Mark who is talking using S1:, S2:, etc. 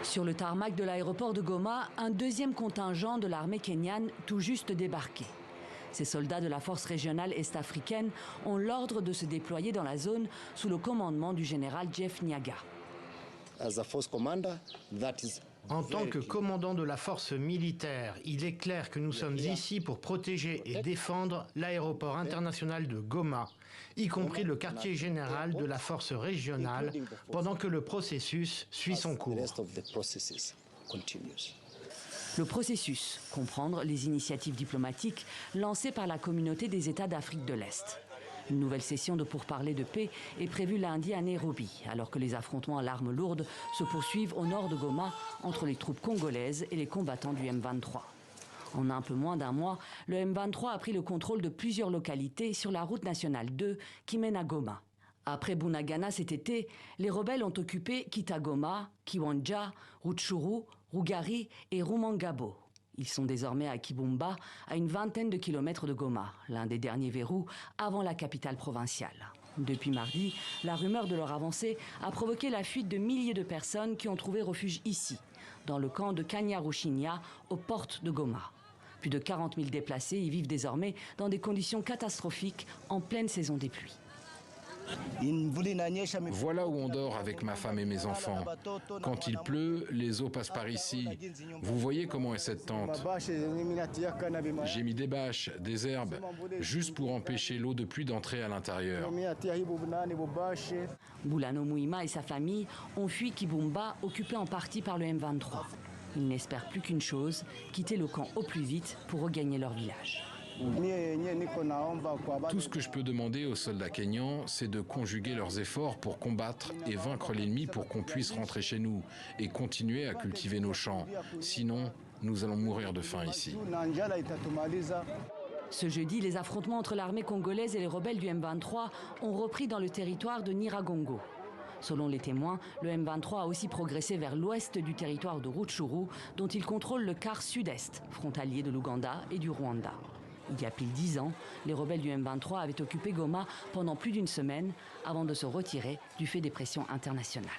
S1: Sur le tarmac de l'aéroport de Goma, un deuxième contingent de l'armée kenyane tout juste débarqué. Ces soldats de la force régionale est-africaine ont l'ordre de se déployer dans la zone sous le commandement du général Jeff Nyaga.
S2: En tant que commandant de la force militaire, il est clair que nous sommes ici pour protéger et défendre l'aéroport international de Goma, y compris le quartier général de la force régionale, pendant que le processus suit son cours.
S1: Le processus, comprendre les initiatives diplomatiques lancées par la communauté des États d'Afrique de l'Est. Une nouvelle session de pourparlers de paix est prévue lundi à Nairobi, alors que les affrontements à l'arme lourde se poursuivent au nord de Goma entre les troupes congolaises et les combattants du M23. En un peu moins d'un mois, le M23 a pris le contrôle de plusieurs localités sur la route nationale 2 qui mène à Goma. Après Bunagana cet été, les rebelles ont occupé Kitagoma, Kiwanja, Rutshuru, Rugari et Rumangabo. Ils sont désormais à Kibumba, à une vingtaine de kilomètres de Goma, l'un des derniers verrous avant la capitale provinciale. Depuis mardi, la rumeur de leur avancée a provoqué la fuite de milliers de personnes qui ont trouvé refuge ici, dans le camp de Kanyarushinya, aux portes de Goma. Plus de 40 000 déplacés y vivent désormais dans des conditions catastrophiques en pleine saison des pluies.
S3: Voilà où on dort avec ma femme et mes enfants. Quand il pleut, les eaux passent par ici. Vous voyez comment est cette tente? J'ai mis des bâches, des herbes, juste pour empêcher l'eau de pluie d'entrer à l'intérieur.
S1: Boulano Mouima et sa famille ont fui Kibumba, occupé en partie par le M23. Ils n'espèrent plus qu'une chose, quitter le camp au plus vite pour regagner leur village.
S3: Tout ce que je peux demander aux soldats kenyans, c'est de conjuguer leurs efforts pour combattre et vaincre l'ennemi pour qu'on puisse rentrer chez nous et continuer à cultiver nos champs. Sinon, nous allons mourir de faim ici.
S1: Ce jeudi, les affrontements entre l'armée congolaise et les rebelles du M23 ont repris dans le territoire de Nyiragongo. Selon les témoins, le M23 a aussi progressé vers l'ouest du territoire de Rutshuru, dont il contrôle le quart sud-est, frontalier de l'Ouganda et du Rwanda. Il y a pile 10 ans, les rebelles du M23 avaient occupé Goma pendant plus d'une semaine avant de se retirer du fait des pressions internationales.